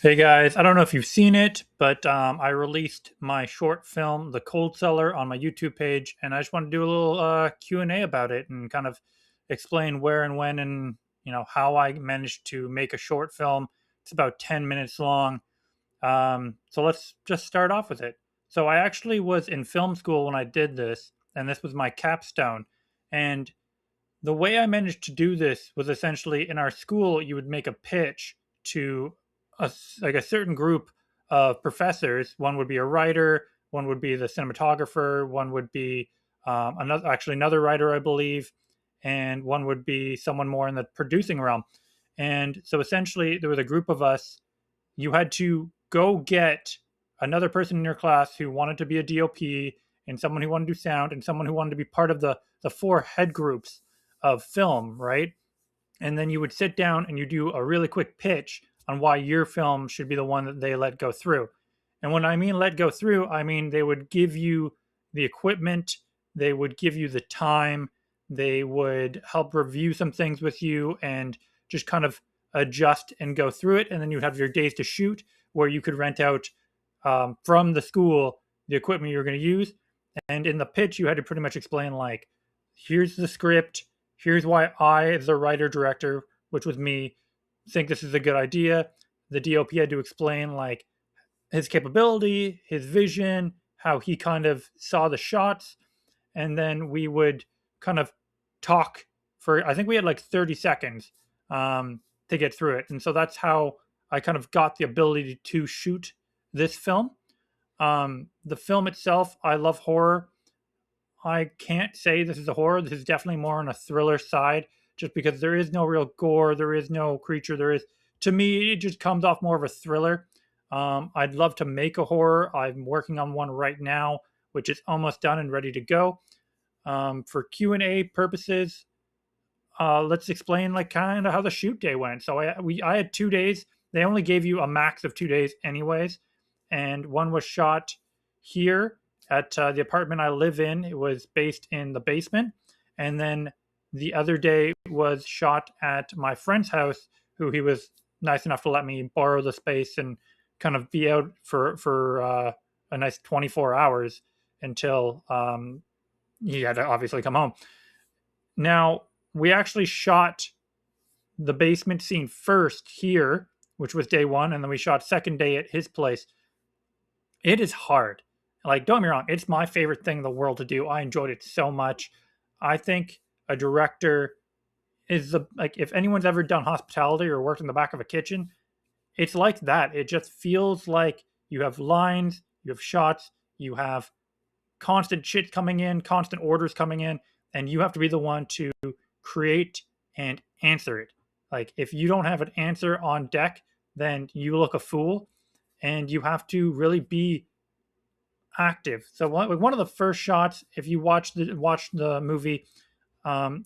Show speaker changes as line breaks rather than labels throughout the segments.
Hey guys, I don't know if you've seen it, but I released my short film, The Cold Cellar, on my YouTube page, and I just want to do a little Q&A about it and kind of explain where and when and how I managed to make a short film. It's about 10 minutes long. So let's just start off with it. So I actually was in film school when I did this, and this was my capstone. And the way I managed to do this was essentially in our school, you would make a pitch to like a certain group of professors. One would be a writer, one would be the cinematographer, one would be another writer, I believe, and one would be someone more in the producing realm. And so essentially, there was a group of us. You had to go get another person in your class who wanted to be a DOP, and someone who wanted to do sound, and someone who wanted to be part of the four head groups of film, right? And then you would sit down and you do a really quick pitch on why your film should be the one that they let go through. And when I mean let go through, I mean they would give you the equipment, they would give you the time, they would help review some things with you and just kind of adjust and go through it. And then you'd have your days to shoot where you could rent out from the school the equipment you're going to use. And in the pitch, you had to pretty much explain, like, here's the script, here's why I, as the writer director, which was me, think this is a good idea. The DOP had to explain, like, his capability, his vision, how he kind of saw the shots, and then we would kind of talk for, I think we had like 30 seconds to get through it. And so that's how I kind of got the ability to shoot this film. The film itself, I love horror. I can't say this is a horror. This is definitely more on a thriller side, just because there is no real gore, there is no creature, there is. To me, it just comes off more of a thriller. I'd love to make a horror. I'm working on one right now, which is almost done and ready to go. For Q&A purposes, let's explain like kind of how the shoot day went. So I had 2 days. They only gave you a max of 2 days, anyways, and one was shot here at the apartment I live in. It was based in the basement, and then the other day was shot at my friend's house, who he was nice enough to let me borrow the space and kind of be out for a nice 24 hours until he had to obviously come home. Now, we actually shot the basement scene first here, which was day one, and then we shot second day at his place. It is hard. Like, don't get me wrong, it's my favorite thing in the world to do. I enjoyed it so much. I think a director is the like if anyone's ever done hospitality or worked in the back of a kitchen, it's like that. It just feels like you have lines, you have shots, you have constant shit coming in, constant orders coming in, and you have to be the one to create and answer it. Like if you don't have an answer on deck, then you look a fool, and you have to really be active. So one of the first shots, if you watch the movie,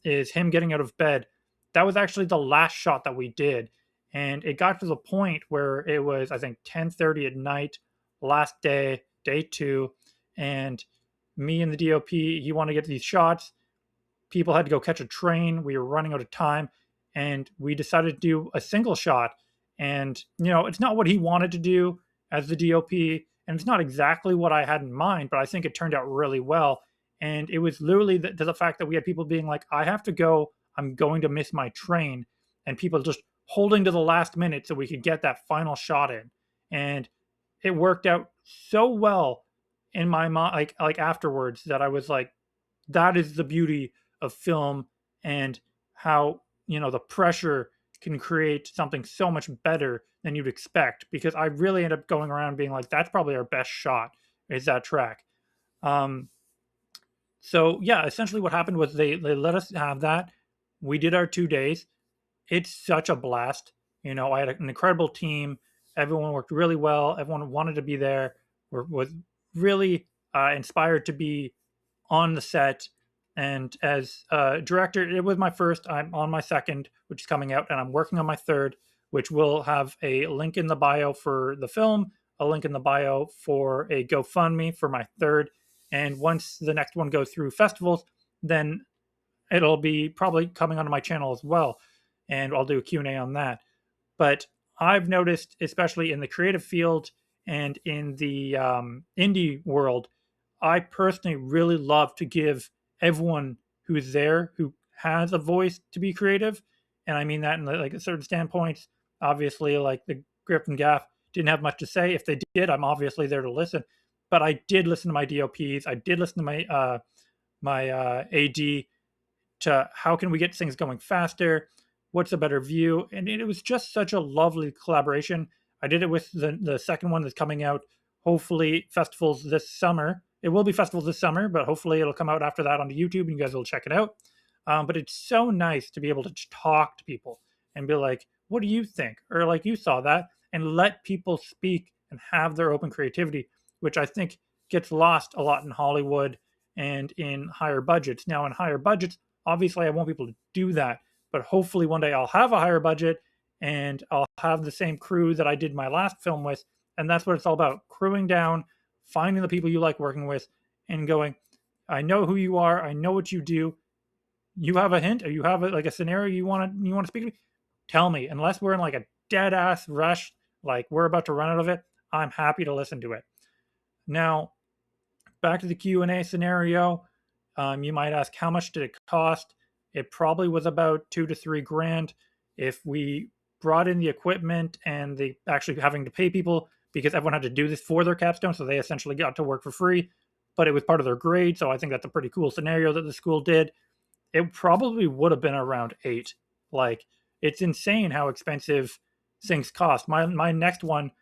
is him getting out of bed. That was actually the last shot that we did, and it got to the point where it was, I think, 10:30 at night, last day, day two, and me and the DOP, he wanted to get these shots. People had to go catch a train. We were running out of time, and we decided to do a single shot. And it's not what he wanted to do as the DOP, and it's not exactly what I had in mind, but I think it turned out really well. And it was literally to the fact that we had people being like, I have to go, I'm going to miss my train, and people just holding to the last minute so we could get that final shot in. And it worked out so well in my mind, like afterwards, that I was like, that is the beauty of film, and how the pressure can create something so much better than you'd expect, because I really end up going around being like, that's probably our best shot, is that track. um so yeah, essentially what happened was they let us have that. We did our 2 days. It's such a blast. I had an incredible team. Everyone worked really well. Everyone wanted to be there. Was really inspired to be on the set. And as director, it was my first. I'm on my second, which is coming out, and I'm working on my third, which will have a link in the bio for the film, a link in the bio for a GoFundMe for my third. And once the next one goes through festivals, then it'll be probably coming onto my channel as well, and I'll do a Q&A on that. But I've noticed, especially in the creative field and in the indie world, I personally really love to give everyone who's there who has a voice to be creative, and I mean that in like a certain standpoints. Obviously, like the Grip and Gaff didn't have much to say. If they did, I'm obviously there to listen. But I did listen to my DOPs. I did listen to my AD to how can we get things going faster? What's a better view? And it was just such a lovely collaboration. I did it with the second one that's coming out. Hopefully, festivals this summer. It will be festivals this summer, but hopefully it'll come out after that on the YouTube, and you guys will check it out. But it's so nice to be able to talk to people and be like, "What do you think?" Or like, "You saw that," and let people speak and have their open creativity, which I think gets lost a lot in Hollywood and in higher budgets. Now, in higher budgets, obviously I want people to do that, but hopefully one day I'll have a higher budget and I'll have the same crew that I did my last film with. And that's what it's all about: crewing down, finding the people you like working with, and going, I know who you are, I know what you do. You have a hint, or you have like a scenario you want to speak to me? Tell me. Unless we're in like a dead ass rush, like we're about to run out of it, I'm happy to listen to it. Now, back to the Q&A scenario. You might ask, how much did it cost? It probably was about 2 to 3 grand. If we brought in the equipment and the actually having to pay people, because everyone had to do this for their capstone, so they essentially got to work for free, but it was part of their grade. So I think that's a pretty cool scenario that the school did. It probably would have been around 8. Like, it's insane how expensive things cost. My next one,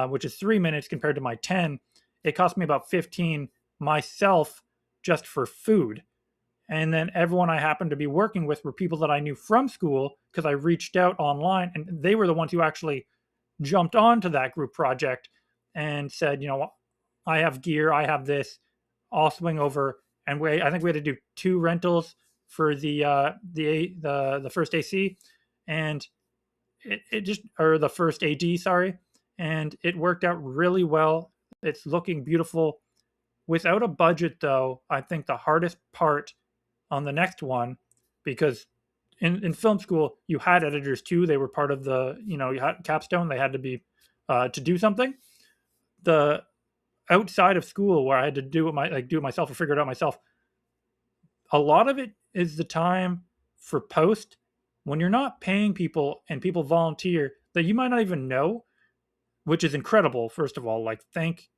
which is 3 minutes compared to my 10, it cost me about 15 myself just for food. And then everyone I happened to be working with were people that I knew from school because I reached out online, and they were the ones who actually jumped onto that group project and said, I have gear, I have this, I'll swing over. And I think we had to do 2 rentals for the first AC, and it just, or the first AD, sorry, and it worked out really well. It's looking beautiful. Without a budget, though, I think the hardest part on the next one, because in film school you had editors too. They were part of you had capstone. They had to be to do something. The outside of school where I had to do it myself or figure it out myself. A lot of it is the time for post when you're not paying people and people volunteer that you might not even know, which is incredible. First of all, like thank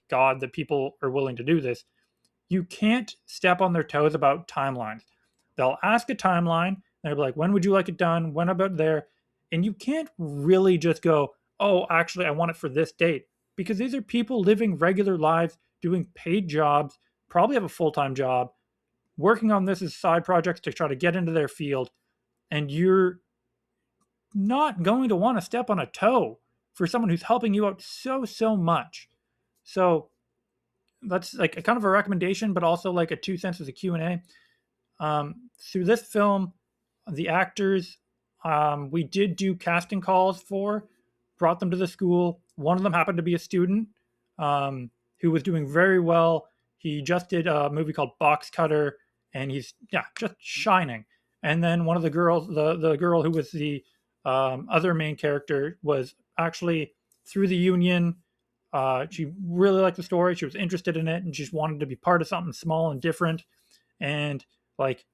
God that people are willing to do this. You can't step on their toes about timelines. They'll ask a timeline. They'll be like, when would you like it done? When about there? And you can't really just go, oh, actually, I want it for this date. Because these are people living regular lives, doing paid jobs, probably have a full time job, working on this as side projects to try to get into their field. And you're not going to want to step on a toe for someone who's helping you out so much. So that's like a kind of a recommendation, but also like a 2 cents as a Q&A. Through this film, the actors, we did do casting calls for, brought them to the school. One of them happened to be a student who was doing very well. He just did a movie called Box Cutter, and he's just shining. And then one of the girls, the girl who was the other main character, was actually through the union. She really liked the story. She was interested in it, and she just wanted to be part of something small and different. And like,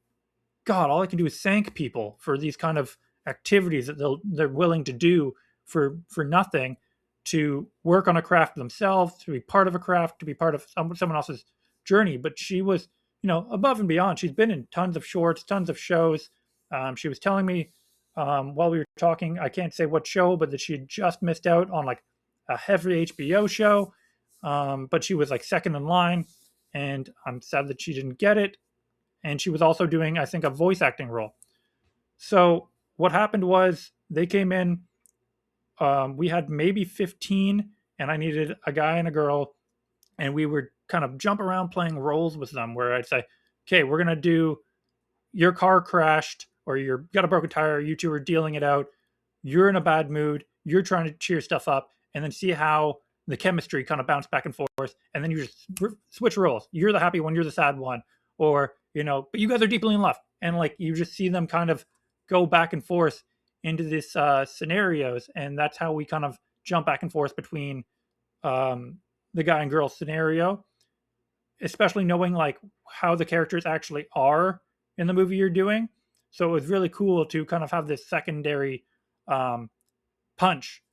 God, all I can do is thank people for these kind of activities that they're willing to do for nothing, to work on a craft themselves, to be part of a craft, to be part of someone else's journey. But she was, above and beyond. She's been in tons of shorts, tons of shows. She was telling me while we were talking, I can't say what show, but that she had just missed out on like a heavy HBO show. But she was like second in line, and I'm sad that she didn't get it. And she was also doing, I think, a voice acting role. So what happened was they came in. We had maybe 15, and I needed a guy and a girl, and we would kind of jump around playing roles with them. Where I'd say, "Okay, we're gonna do your car crashed, or you got a broken tire. You two are dealing it out. You're in a bad mood. You're trying to cheer stuff up, and then see how the chemistry kind of bounce back and forth. And then you just switch roles. You're the happy one. You're the sad one, or but you guys are deeply in love, and like you just see them kind of go back and forth into this scenarios, and that's how we kind of jump back and forth between um, the guy and girl scenario, especially knowing like how the characters actually are in the movie you're doing. So it was really cool to kind of have this secondary um, punch,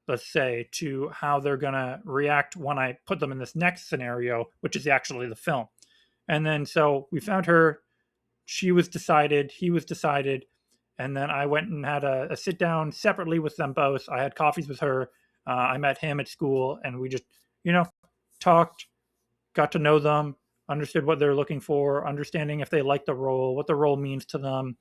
let's say, to how they're gonna react when I put them in this next scenario, which is actually the film. And then so we found her. She was decided. He was decided. And then I went and had a sit down separately with them both. I had coffees with her. I met him at school, and we just, you know, talked, got to know them, understood what they're looking for, understanding if they like the role, what the role means to them,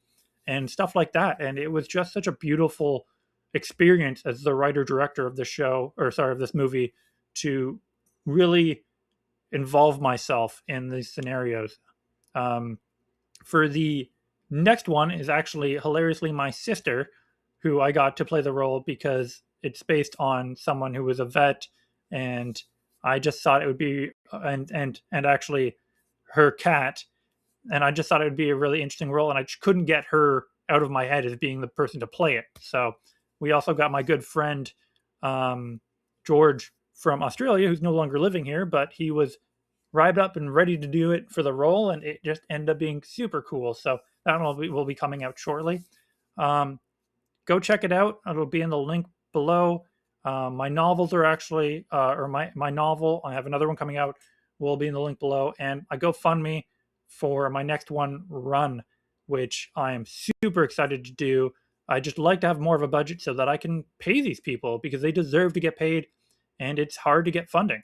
and stuff like that. And it was just such a beautiful experience as the writer director of the show, or sorry, of this movie, to really involve myself in these scenarios. Um, for the next one is actually hilariously my sister, who I got to play the role because it's based on someone who was a vet, and I just thought it would be and actually her cat, and I just thought it would be a really interesting role, and I just couldn't get her out of my head as being the person to play it. So we also got my good friend um, George from Australia, who's no longer living here, but he was rived up and ready to do it for the role, and it just ended up being super cool. So that one will be coming out shortly. Um, Go check it out. It'll be in the link below. My novels are actually, or my novel, I have another one coming out, will be in the link below. And I GoFundMe for my next one, Run, which I am super excited to do. I just like to have more of a budget so that I can pay these people because they deserve to get paid, and it's hard to get funding.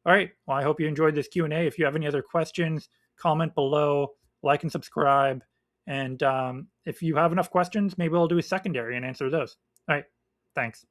All right. Well, I hope you enjoyed this Q&A. If you have any other questions, comment below, like and subscribe. And if you have enough questions, maybe I'll do a secondary and answer those. All right. Thanks.